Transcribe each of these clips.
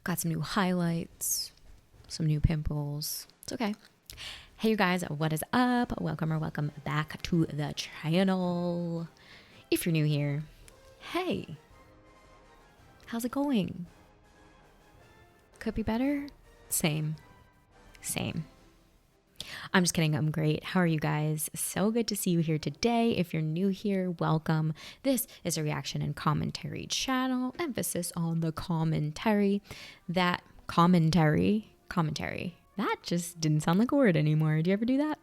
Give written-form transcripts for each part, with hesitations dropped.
Got some new highlights, some new pimples. It's okay. Hey you guys, what is up? Welcome back to the channel. If you're new here, hey, how's it going? Could be better? Same. I'm just kidding. I'm great. How are you guys? So good to see you here today. If you're new here, welcome. This is a reaction and commentary channel. Emphasis on the commentary. That just didn't sound like a word anymore. Do you ever do that?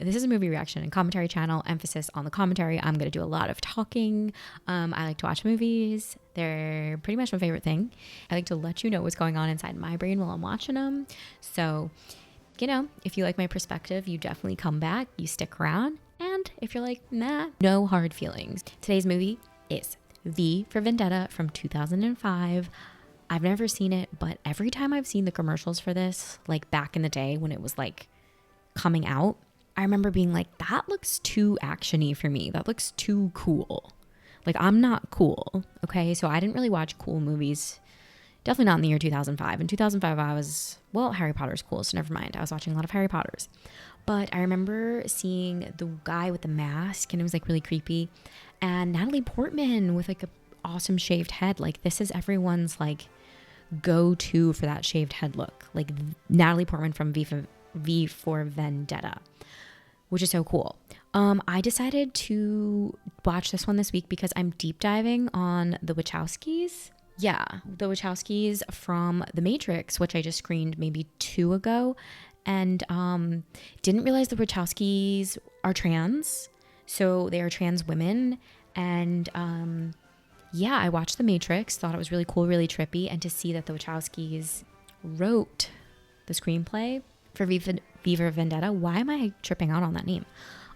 This is a movie reaction and commentary channel. Emphasis on the commentary. I'm going to do a lot of talking. I like to watch movies. They're pretty much my favorite thing. I like to let you know what's going on inside my brain while I'm watching them. So, you know, if you like my perspective, you definitely come back, you stick around. And if you're like, nah, no hard feelings. Today's movie is V for Vendetta from 2005. I've never seen it, but every time I've seen the commercials for this, like back in the day when it was like coming out, I remember being like, that looks too actiony for me. That looks too cool. Like, I'm not cool, okay? So I didn't really watch cool movies. Definitely not in the year 2005. In 2005, I was, well, Harry Potter's cool, so never mind. I was watching a lot of Harry Potters. But I remember seeing the guy with the mask, and it was like really creepy. And Natalie Portman with like an awesome shaved head. Like, this is everyone's like go-to for that shaved head look. Like Natalie Portman from V for Vendetta, which is so cool. I decided to watch this one this week because I'm deep diving on the Wachowskis. Yeah, the Wachowskis from The Matrix, which I just screened maybe 2 ago, and didn't realize the Wachowskis are trans. So they are trans women, and yeah, I watched The Matrix, thought it was really cool, really trippy, and to see that the Wachowskis wrote the screenplay for V for Vendetta. Why am I tripping out on that name?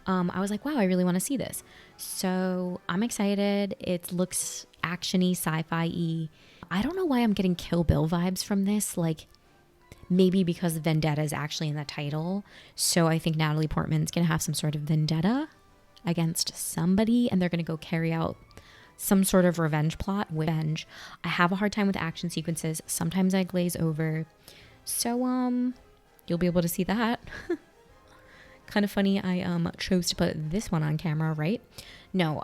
I was like, wow, I really want to see this. So I'm excited. It looks actiony, sci-fi-y. I don't know why I'm getting Kill Bill vibes from this. Like, maybe because Vendetta is actually in the title. So I think Natalie Portman's going to have some sort of vendetta against somebody, and they're going to go carry out some sort of revenge plot. Revenge. I have a hard time with action sequences. Sometimes I glaze over. So, you'll be able to see that. Kind of funny I chose to put this one on camera, right? No,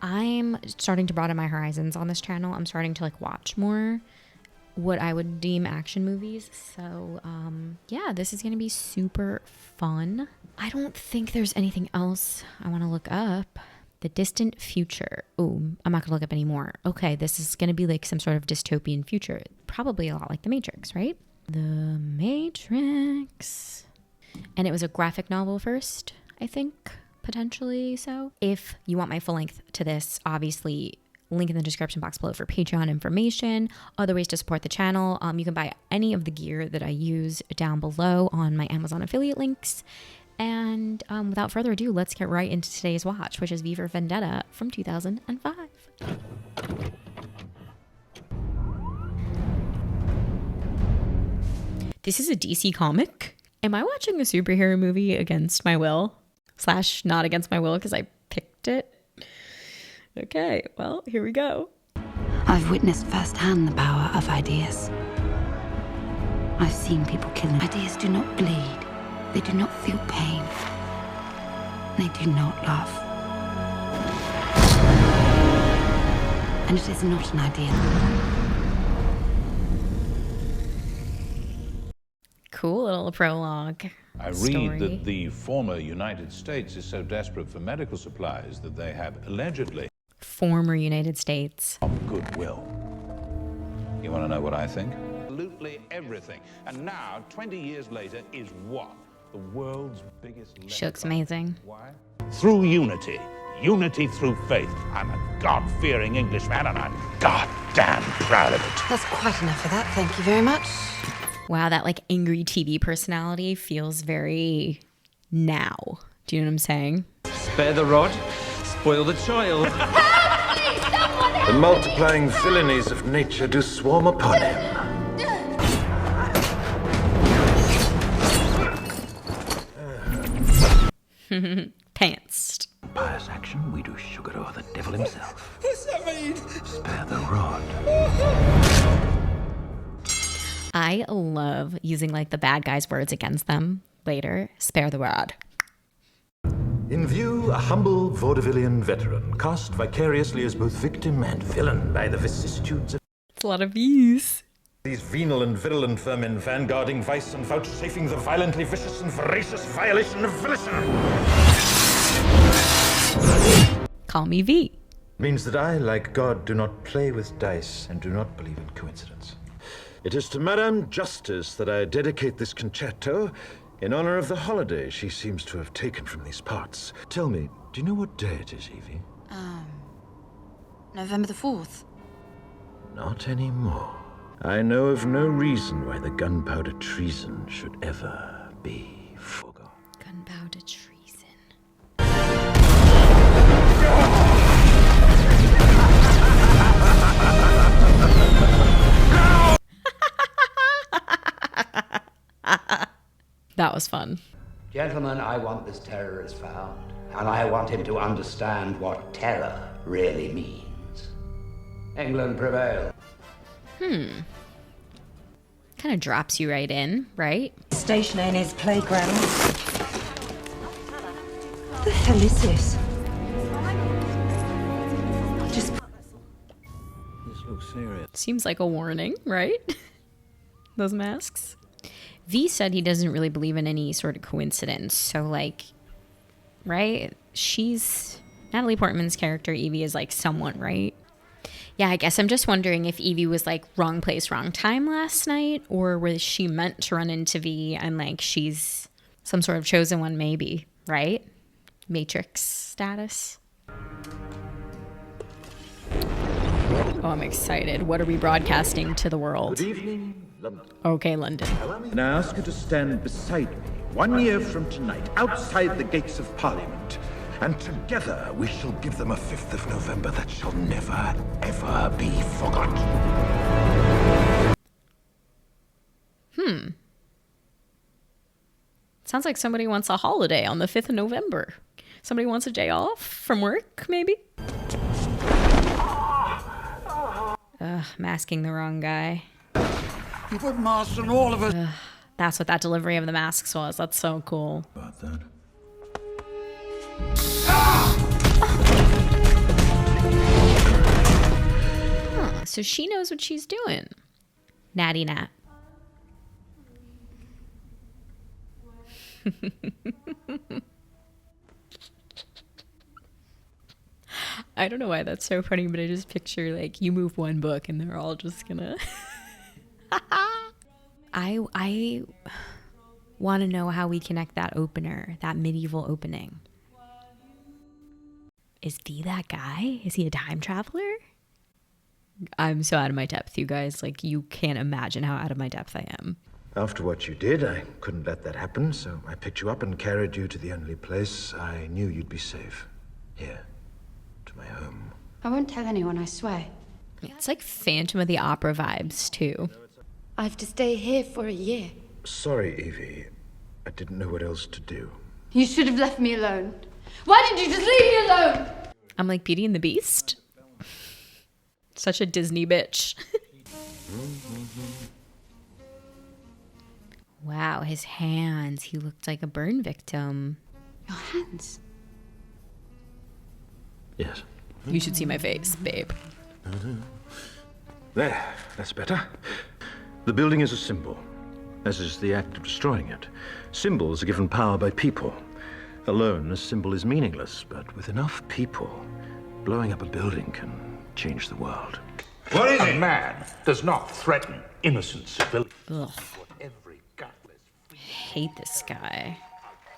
I'm starting to broaden my horizons on this channel. I'm starting to like watch more what I would deem action movies. So yeah, this is gonna be super fun. I don't think there's anything else I want to look up. The distant future. Ooh, I'm not gonna look up anymore. Okay, this is gonna be like some sort of dystopian future. Probably a lot like The Matrix, right? The Matrix. And it was a graphic novel first, I think, potentially so. If you want my full length to this, obviously, link in the description box below for Patreon information. Other ways to support the channel. You can buy any of the gear that I use down below on my Amazon affiliate links. And without further ado, let's get right into today's watch, which is V for Vendetta from 2005. This is a DC comic. Am I watching a superhero movie against my will? / not against my will because I picked it? Okay, well, here we go. I've witnessed firsthand the power of ideas. I've seen people killing. Ideas do not bleed. They do not feel pain. They do not love. And it is not an idea. Cool little prologue. I read that the former United States is so desperate for medical supplies that they have allegedly... Former United States. ...of goodwill. You want to know what I think? Absolutely everything. And now, 20 years later, is what? The world's biggest... She looks amazing. Why? Through unity. Unity through faith. I'm a God-fearing Englishman, and I'm goddamn proud of it. That's quite enough of that, thank you very much. Wow, that like angry TV personality feels very now. Do you know what I'm saying? Spare the rod, spoil the child. The multiplying villainies of nature do swarm upon him. Pantsed. Pious action, we do sugar or the devil himself. Spare the rod. I love using like the bad guys' words against them later. Spare the rod. In view, a humble vaudevillian veteran, cast vicariously as both victim and villain by the vicissitudes of It's a lot of views. these venal and virulent vermin, vanguarding vice and vouchsafing the violently vicious and voracious violation of volition. Call me V. Means that I, like God, do not play with dice and do not believe in coincidence. It is to Madame Justice that I dedicate this concerto in honor of the holiday she seems to have taken from these parts. Tell me, do you know what day it is, Evie? November the 4th. Not anymore. I know of no reason why the gunpowder treason should ever be forgotten. Gunpowder treason. That was fun. Gentlemen, I want this terrorist found, and I want him to understand what terror really means. England prevail. Kind of drops you right in, right? Station in his playground. What the hell is this? Just This looks serious. Seems like a warning, right? Those masks. V said he doesn't really believe in any sort of coincidence. So, like, right? Natalie Portman's character, Evie, is like someone, right? Yeah, I guess I'm just wondering if Evie was like wrong place, wrong time last night, or was she meant to run into V and like she's some sort of chosen one, maybe, right? Matrix status. Oh, I'm excited. What are we broadcasting to the world? Good evening, London. Okay, London. And I ask you to stand beside me 1 year from tonight, outside the gates of Parliament. And together we shall give them a 5th of November that shall never, ever be forgot. Sounds like somebody wants a holiday on the 5th of November. Somebody wants a day off from work, maybe? Ugh, masking the wrong guy. You put masks on all of us. That's what that delivery of the masks was. That's so cool. About that. Huh, so she knows what she's doing. Natty Nat. I don't know why that's so funny, but I just picture like you move one book and they're all just gonna I want to know how we connect that opener, that medieval opening. Is V that guy? Is he a time traveler? I'm so out of my depth, you guys. Like, you can't imagine how out of my depth I am. After what you did, I couldn't let that happen, so I picked you up and carried you to the only place I knew you'd be safe. Here, to my home. I won't tell anyone, I swear. It's like Phantom of the Opera vibes, too. I have to stay here for a year. Sorry, Evie. I didn't know what else to do. You should have left me alone. Why did you just leave me alone? I'm like Beauty and the Beast. Such a Disney bitch. Wow, his hands. He looked like a burn victim. Your hands. Yes. You should see my face, babe. There, that's better. The building is a symbol, as is the act of destroying it. Symbols are given power by people. Alone, a symbol is meaningless, but with enough people, blowing up a building can change the world. What is it? A man does not threaten innocent civilians. Ugh. Every gutless... Hate this guy.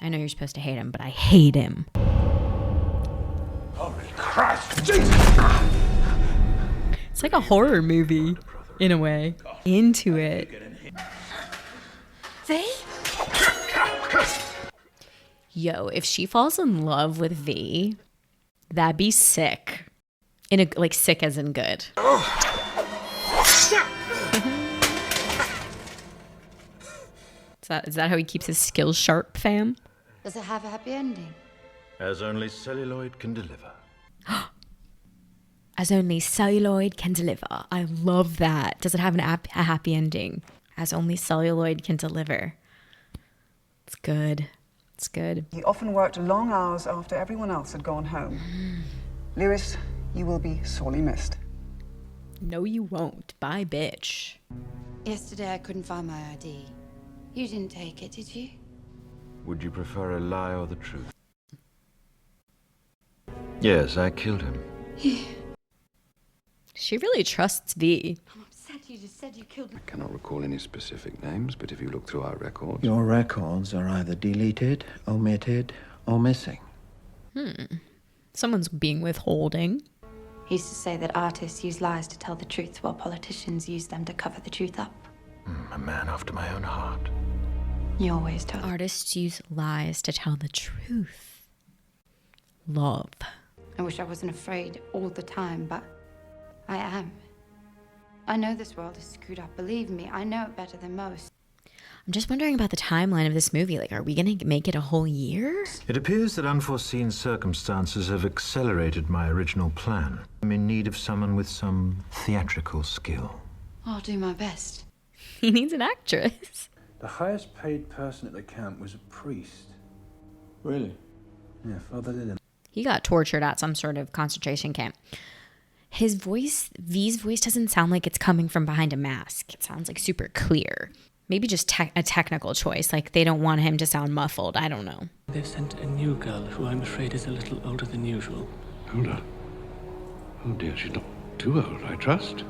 I know you're supposed to hate him, but I hate him. Holy Christ! Jesus! It's like a horror movie, in a way. Into it. V? Yo, if she falls in love with V, that'd be sick. In a, like, sick as in good. Is that how he keeps his skills sharp, fam? Does it have a happy ending? As only celluloid can deliver. As only celluloid can deliver. I love that. Does it have a happy ending? as only celluloid can deliver. It's good. It's good. He often worked long hours after everyone else had gone home. Lewis, you will be sorely missed. No, you won't. Bye, bitch. Yesterday I couldn't find my ID. You didn't take it, did you? Would you prefer a lie or the truth? Yes, I killed him. She really trusts V. I'm upset you just said you killed him. I cannot recall any specific names, but if you look through our records... Your records are either deleted, omitted, or missing. Someone's being withholding. He used to say that artists use lies to tell the truth while politicians use them to cover the truth up. A man after my own heart. You always told. Artists use lies to tell the truth. Love. I wish I wasn't afraid all the time, but I am. I know this world is screwed up. Believe me, I know it better than most. I'm just wondering about the timeline of this movie. Like, are we going to make it a whole year? It appears that unforeseen circumstances have accelerated my original plan. I'm in need of someone with some theatrical skill. I'll do my best. He needs an actress. The highest paid person at the camp was a priest. Really? Yeah, Father Lillian. He got tortured at some sort of concentration camp. His voice, V's voice, doesn't sound like it's coming from behind a mask. It sounds like super clear. Maybe just a technical choice. Like they don't want him to sound muffled. I don't know. They've sent a new girl who I'm afraid is a little older than usual. Older? Oh dear, she's not too old, I trust.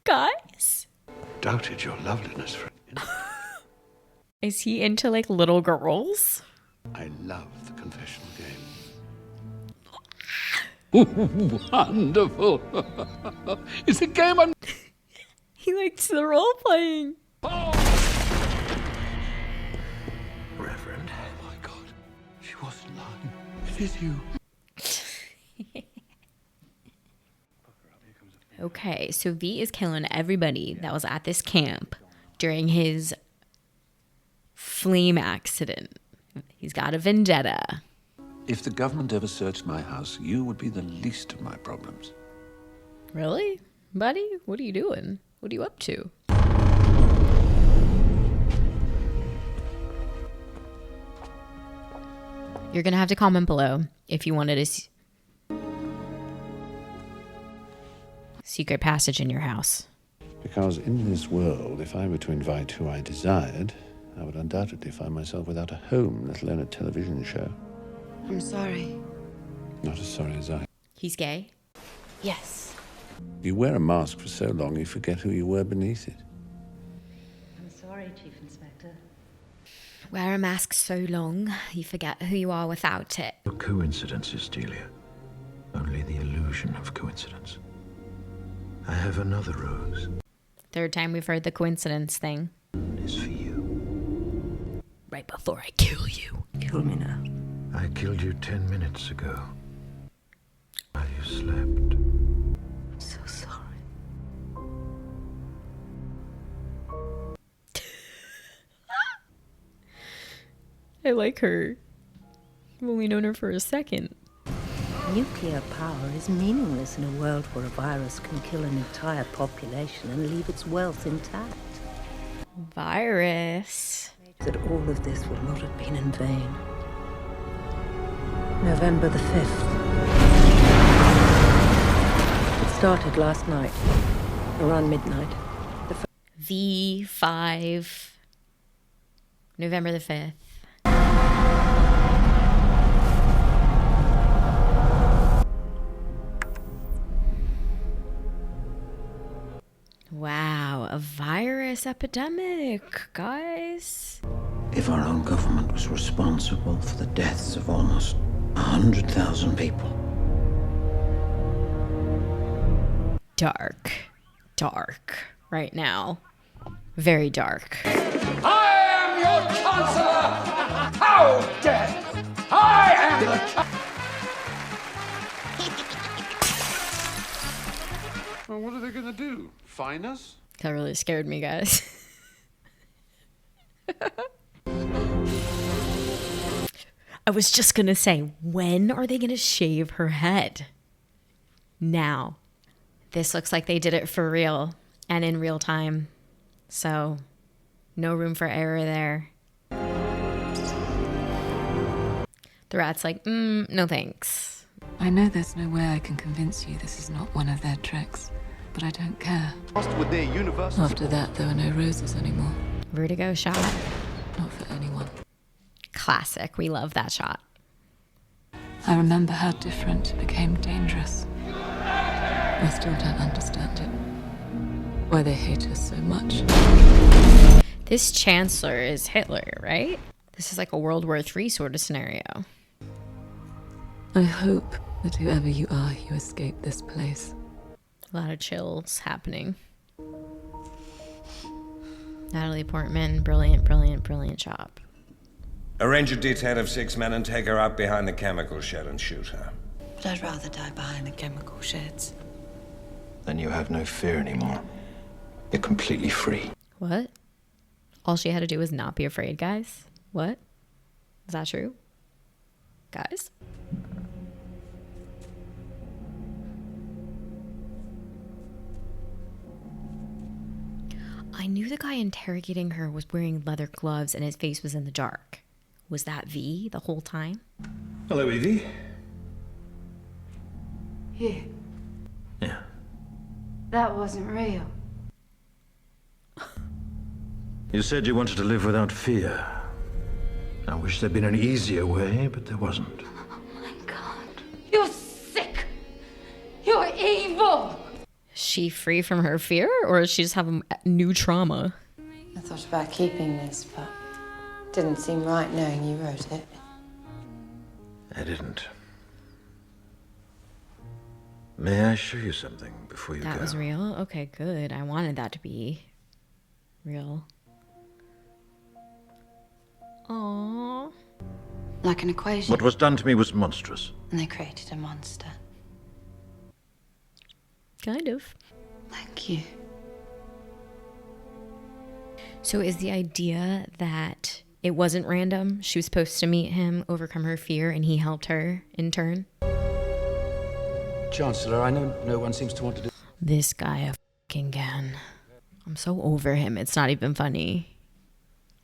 Guys? Doubted your loveliness, friend. Is he into like little girls? I love the confessional game. Wonderful. It's a game I'm... He likes the role playing. Reverend. Oh my God. She wasn't lying. It is you. Okay, so V is killing everybody that was at this camp during his flame accident. He's got a vendetta. If the government ever searched my house, you would be the least of my problems. Really? Buddy? What are you doing? What are you up to? You're going to have to comment below if you wanted a secret passage in your house. Because in this world, if I were to invite who I desired, I would undoubtedly find myself without a home, let alone a television show. I'm sorry. Not as sorry as I. He's gay? Yes. You wear a mask for so long, you forget who you were beneath it. I'm sorry, Chief Inspector. Wear a mask so long, you forget who you are without it. No coincidences, Delia. Only the illusion of coincidence. I have another rose. Third time we've heard the coincidence thing. Is for you. Right before I kill you. Kill me now. I killed you 10 minutes ago. While you slept. I'm so sorry. I like her. I've only known her for a second. Nuclear power is meaningless in a world where a virus can kill an entire population and leave its wealth intact. Virus. That all of this would not have been in vain. November the 5th. It started last night, around midnight. V5. November the 5th. Wow, a virus epidemic, guys. If our own government was responsible for the deaths of almost 100,000 people. Dark. Dark. Right now. Very dark. I am your Chancellor! How dare you! I am the Well, what are they going to do? Fine us? That really scared me, guys. I was just gonna say, when are they gonna shave her head? Now. This looks like they did it for real and in real time. So no room for error there. The rat's like, no thanks. I know there's no way I can convince you this is not one of their tricks, but I don't care. After that, there were no roses anymore. Vertigo shot. Not for anyone. Classic. We love that shot. I remember how different it became dangerous. I still don't understand it. Why they hate us so much. This Chancellor is Hitler, right? This is like a World War III sort of scenario. I hope that whoever you are, you escape this place. A lot of chills happening. Natalie Portman, brilliant, brilliant, brilliant shot. Arrange a detail of 6 men and take her out behind the chemical shed and shoot her. But I'd rather die behind the chemical sheds. Then you have no fear anymore. You're completely free. What? All she had to do was not be afraid, guys? What? Is that true? Guys? I knew the guy interrogating her was wearing leather gloves and his face was in the dark. Was that V the whole time? Hello, Evie. Here. Yeah. That wasn't real. You said you wanted to live without fear. I wish there'd been an easier way, but there wasn't. Oh my God. You're sick. You're evil. Is she free from her fear, or does she just have a new trauma? I thought about keeping this, but it didn't seem right knowing you wrote it. I didn't. May I show you something before you go? That was real? Okay, good. I wanted that to be real. Aww. Like an equation. What was done to me was monstrous. And they created a monster. Kind of. Like you. So is the idea that it wasn't random? She was supposed to meet him, overcome her fear, and he helped her in turn? Chancellor, I know no one seems to want to do... This guy again. I'm so over him. It's not even funny.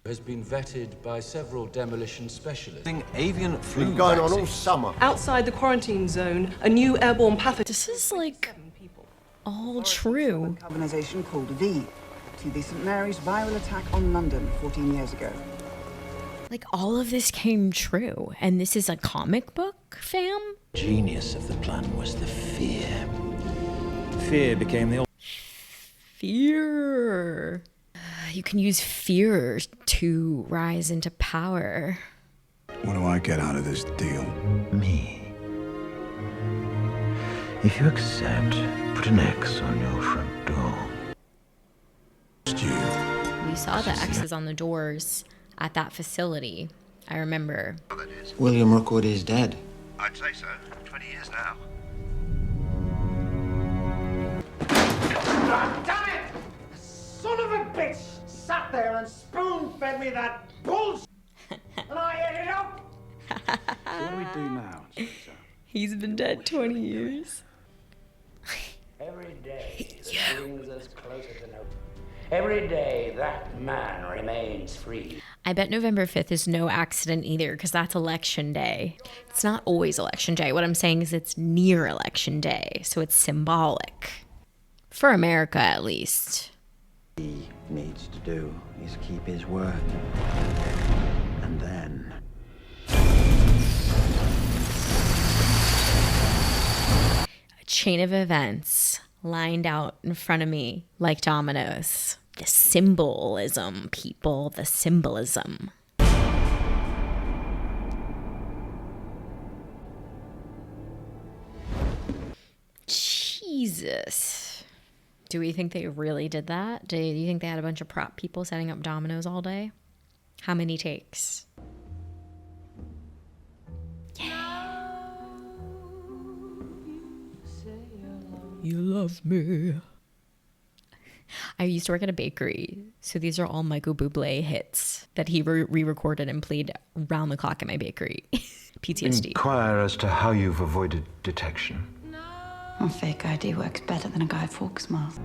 ...has been vetted by several demolition specialists. Avian flu been going on all summer. Outside the quarantine zone, a new airborne pathogen... This is like all true. Carbonization called V to the St. Mary's viral attack on London 14 years ago. Like all of this came true, and this is a comic book, fam? Genius of the plan was the fear. Fear became the... Fear. You can use fear to rise into power. What do I get out of this deal? Me. If you accept, put an X on your front door. We saw the X's on the doors at that facility. I remember. William Rookwood is dead. I'd say so. 20 years now. God damn it! Son of a bitch sat there and spoon-fed me that bullshit, and I ate it up! So what do we do now? He's been dead 20 years. Every day that brings us closer to no. Every day that man remains free. I bet November 5th is no accident either, because that's election day. It's not always election day. What I'm saying is it's near election day, so it's symbolic. For America, at least. He needs to do is keep his word. And then... A chain of events lined out in front of me like dominoes. The symbolism, people, the symbolism. Jesus. Do we think they really did that? Do you think they had a bunch of prop people setting up dominoes all day? How many takes? Yeah. You love me. I used to work at a bakery, so these are all Michael Bublé hits that he re-recorded and played round the clock at my bakery. PTSD. Inquire as to how you've avoided detection. A fake ID works better than a Guy Fawkes mask.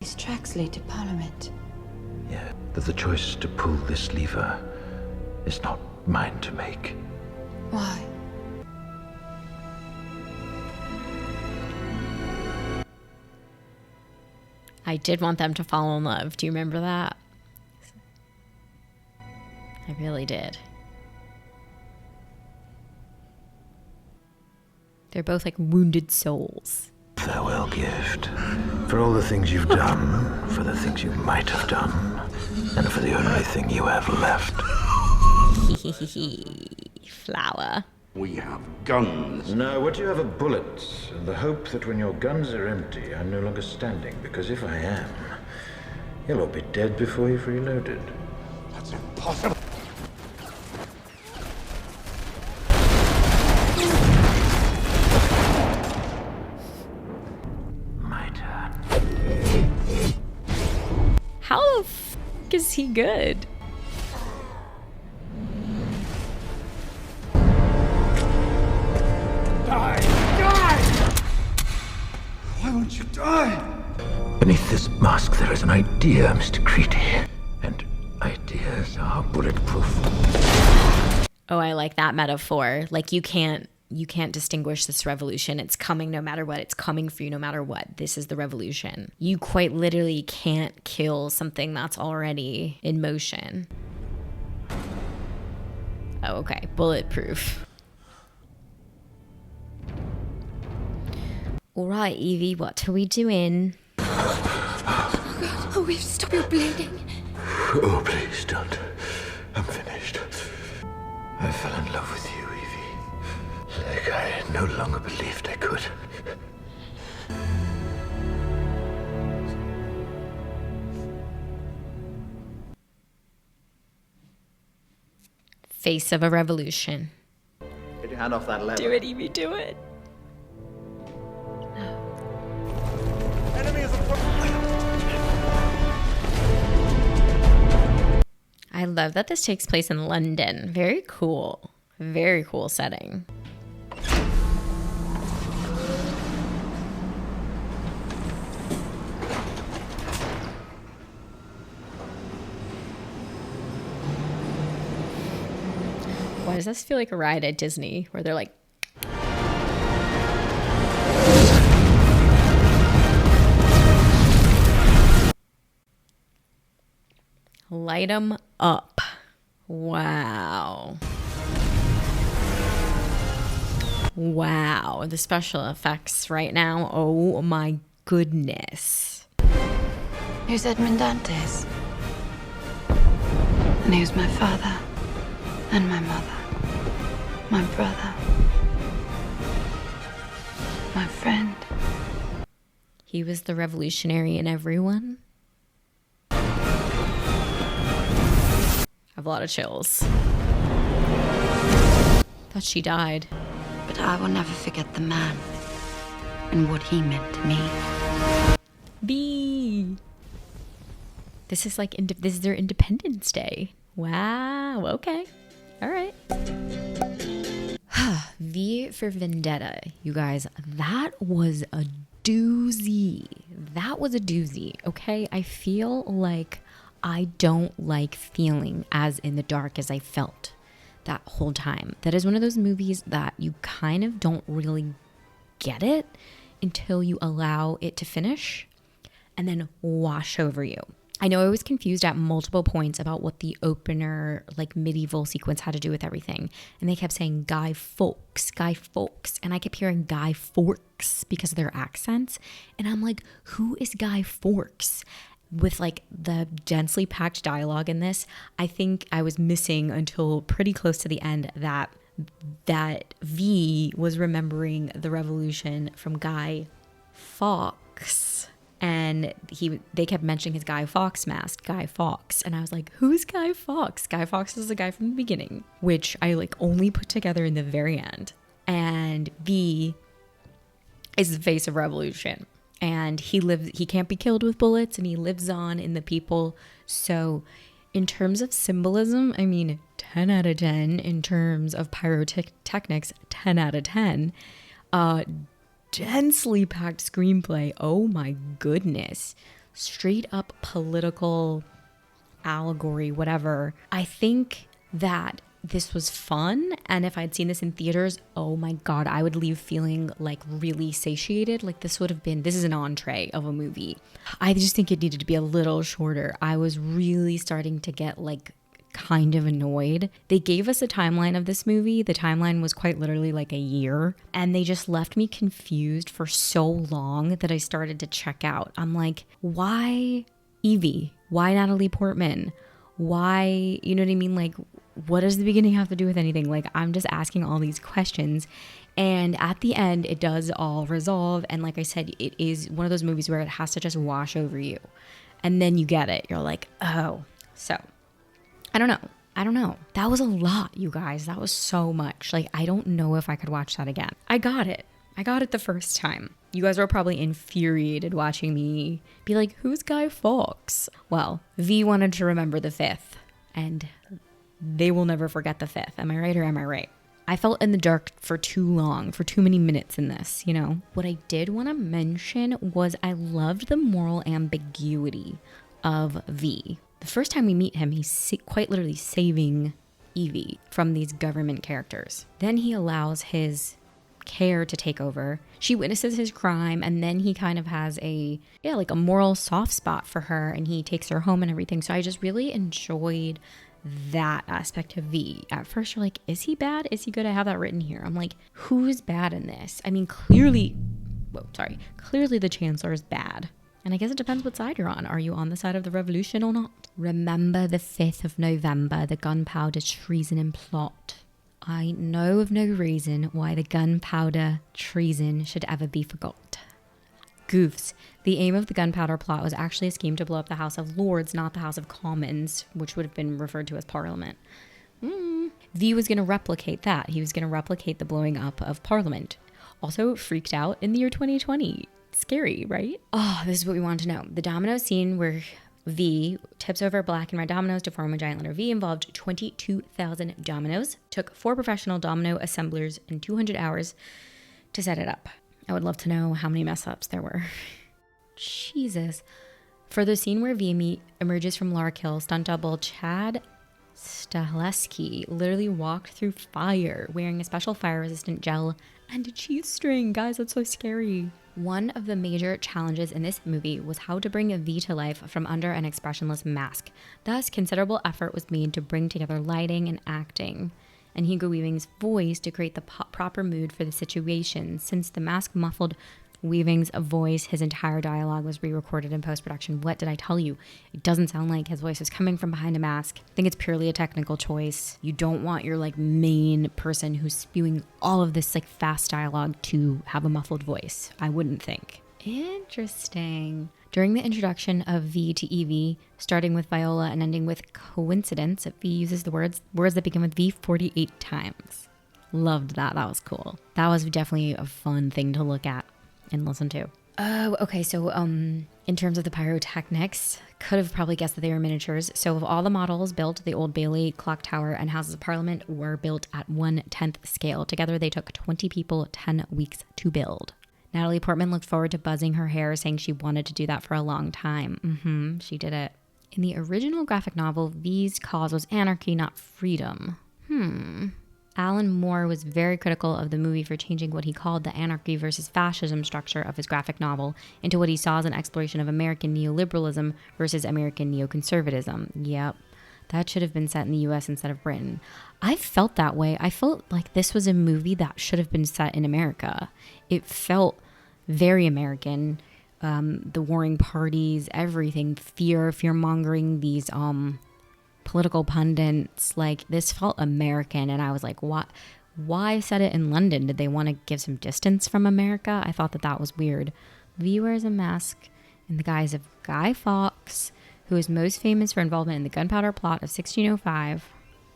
These tracks lead to Parliament. Yeah, but the choice to pull this lever is not mine to make. Why? I did want them to fall in love. Do you remember that? I really did. They're both like wounded souls. Farewell gift. For all the things you've done, for the things you might have done, and for the only thing you have left. Flower. We have guns. No, what you have are bullets, and the hope that when your guns are empty, I'm no longer standing, because if I am, you'll all be dead before you've reloaded. That's impossible. My turn. How the f*** is he good? Die! Die! Why won't you die? Beneath this mask there is an idea, Mr. Creedy. And ideas are bulletproof. Oh, I like that metaphor. Like you can't distinguish this revolution. It's coming no matter what. It's coming for you no matter what. This is the revolution. You quite literally can't kill something that's already in motion. Oh, okay. Bulletproof. All right, Evie, what are we doing? Oh, we've stopped your bleeding. Oh, please don't. I'm finished. I fell in love with you, Evie. Like I no longer believed I could. Face of a revolution. Get your hand off that lever. Do it, Evie, do it. Enemy is approaching. I love that this takes place in London. Very cool. Very cool setting. Why does this feel like a ride at Disney where they're like, light 'em up. Wow. Wow. The special effects right now. Oh my goodness. Who's Edmond Dantes? And he was my father, and my mother, my brother, my friend. He was the revolutionary in everyone. I have a lot of chills. Thought she died. But I will never forget the man and what he meant to me. B. This is like this is their Independence Day. Wow. Okay. All right. V for Vendetta, you guys. That was a doozy. That was a doozy. Okay. I feel like I don't like feeling as in the dark as I felt that whole time. That is one of those movies that you kind of don't really get it until you allow it to finish and then wash over you. I know I was confused at multiple points about what the opener, like medieval sequence had to do with everything. And they kept saying Guy Fawkes, Guy Fawkes. And I kept hearing Guy Fawkes because of their accents. And I'm like, who is Guy Fawkes? With like the densely packed dialogue in this, I think I was missing until pretty close to the end that V was remembering the revolution from Guy Fawkes. And they kept mentioning his Guy Fawkes mask, Guy Fawkes. And I was like, who's Guy Fawkes? Guy Fawkes is the guy from the beginning, which I like only put together in the very end. And V is the face of revolution. And he can't be killed with bullets, and he lives on in the people. So in terms of symbolism, I mean, 10 out of 10. In terms of pyrotechnics, 10 out of 10. Densely packed screenplay. Oh my goodness. Straight up political allegory, whatever. I think that this was fun, and if I'd seen this in theaters, oh my god, I would leave feeling like really satiated. Like this is an entree of a movie. I just think it needed to be a little shorter. I was really starting to get like kind of annoyed. They gave us a timeline of this movie. The timeline was quite literally like a year, and they just left me confused for so long that I started to check out. I'm like, why Evie? Why Natalie Portman? Why, you know what I mean? Like, what does the beginning have to do with anything? Like, I'm just asking all these questions. And at the end, it does all resolve. And like I said, it is one of those movies where it has to just wash over you. And then you get it. You're like, oh. So, I don't know. That was a lot, you guys. That was so much. Like, I don't know if I could watch that again. I got it the first time. You guys were probably infuriated watching me be like, who's Guy Fawkes? Well, V wanted to remember the 5th, and they will never forget the 5th. Am I right or am I right? I felt in the dark for too long, for too many minutes in this, you know? What I did want to mention was I loved the moral ambiguity of V. The first time we meet him, he's quite literally saving Evie from these government characters. Then he allows his care to take over. She witnesses his crime, and then he kind of has a moral soft spot for her, and he takes her home and everything. So I just really enjoyed that aspect of V. At first you're like, is he bad? Is he good? I have that written here. I'm like, who's bad in this? I mean, clearly the Chancellor is bad. And I guess it depends what side you're on. Are you on the side of the revolution or not? Remember the 5th of November, the gunpowder treason and plot. I know of no reason why the gunpowder treason should ever be forgot. Goofs. The aim of the gunpowder plot was actually a scheme to blow up the House of Lords, not the House of Commons, which would have been referred to as Parliament. V was going to replicate that. He was going to replicate the blowing up of Parliament. Also freaked out in the year 2020. Scary, right? Oh, this is what we want to know. The domino scene where V tips over black and red dominoes to form a giant letter V involved 22,000 dominoes. Took 4 professional domino assemblers and 200 hours to set it up. I would love to know how many mess ups there were. Jesus. For the scene where V emerges from Larkill, stunt double Chad Stahelski literally walked through fire wearing a special fire-resistant gel and a cheese string. Guys, that's so scary. One of the major challenges in this movie was how to bring V to life from under an expressionless mask. Thus, considerable effort was made to bring together lighting and acting, and Hugo Weaving's voice to create the proper mood for the situation. Since the mask muffled Weaving's voice, his entire dialogue was re-recorded in post-production. What did I tell you? It doesn't sound like his voice is coming from behind a mask. I think it's purely a technical choice. You don't want your main person who's spewing all of this fast dialogue to have a muffled voice. I wouldn't think. Interesting. During the introduction of V to Evie, starting with Viola and ending with coincidence, V uses the words that begin with V 48 times. Loved that. That was cool. That was definitely a fun thing to look at and listen to. Oh, okay. So, in terms of the pyrotechnics, could have probably guessed that they were miniatures. So, of all the models built, the Old Bailey, Clock Tower, and Houses of Parliament were built at 1/10 scale. Together, they took 20 people 10 weeks to build. Natalie Portman looked forward to buzzing her hair, saying she wanted to do that for a long time. She did it. In the original graphic novel, V's cause was anarchy, not freedom. Alan Moore was very critical of the movie for changing what he called the anarchy versus fascism structure of his graphic novel into what he saw as an exploration of American neoliberalism versus American neoconservatism. Yep, that should have been set in the US instead of Britain. I felt that way. I felt like this was a movie that should have been set in America. It felt very American. The warring parties, everything, fear-mongering, these political pundits, this felt American, and I was like, why set it in London? Did they want to give some distance from America? I thought that was weird. V wears a mask in the guise of Guy Fawkes, who is most famous for involvement in the gunpowder plot of 1605.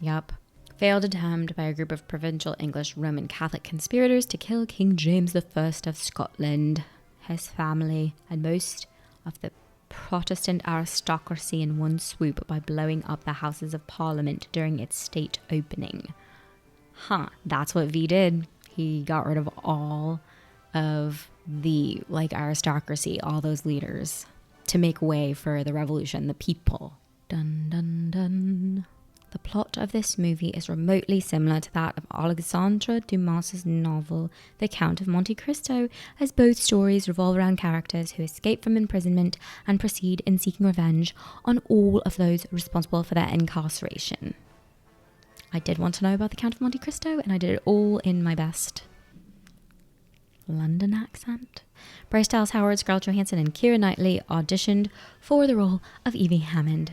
Yup. Failed attempt by a group of provincial English Roman Catholic conspirators to kill King James I of Scotland. his family, and most of the Protestant aristocracy in one swoop by blowing up the Houses of Parliament during its state opening. That's what V did. He got rid of all of the aristocracy, all those leaders, to make way for the revolution, the people. Dun dun dun. The plot of this movie is remotely similar to that of Alexandre Dumas's novel The Count of Monte Cristo, as both stories revolve around characters who escape from imprisonment and proceed in seeking revenge on all of those responsible for their incarceration. I did want to know about The Count of Monte Cristo, and I did it all in my best London accent. Bryce Dallas Howard, Scarlett Johansson, and Keira Knightley auditioned for the role of Evie Hammond.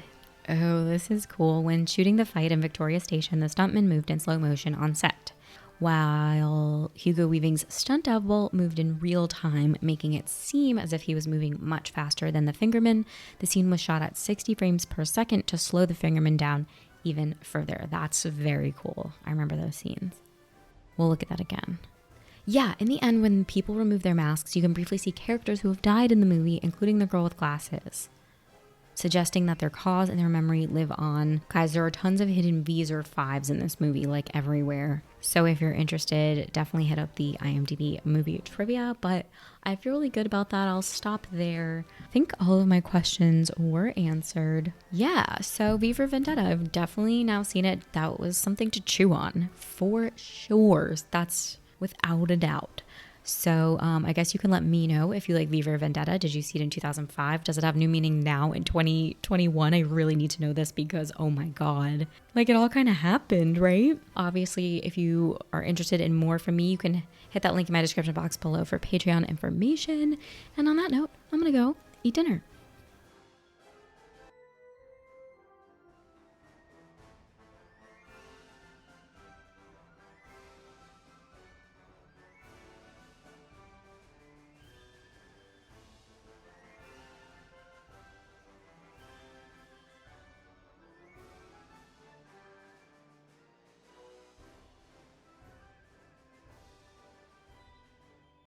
Oh, this is cool. When shooting the fight in Victoria Station, the stuntman moved in slow motion on set, while Hugo Weaving's stunt double moved in real time, making it seem as if he was moving much faster than the fingerman. The scene was shot at 60 frames per second to slow the fingerman down even further. That's very cool. I remember those scenes. We'll look at that again. Yeah, in the end, when people remove their masks, you can briefly see characters who have died in the movie, including the girl with glasses, suggesting that their cause and their memory live on. Guys, there are tons of hidden V's or 5s in this movie, like everywhere. So if you're interested, definitely hit up the IMDb movie trivia, but I feel really good about that. I'll stop there. I think all of my questions were answered. Yeah, so V for Vendetta, I've definitely now seen it. That was something to chew on, for sure. That's without a doubt. So I guess you can let me know if you like V for Vendetta. Did you see it in 2005? Does it have new meaning now in 2021? I really need to know this because, oh my God, it all kind of happened, right? Obviously, if you are interested in more from me, you can hit that link in my description box below for Patreon information. And on that note, I'm going to go eat dinner.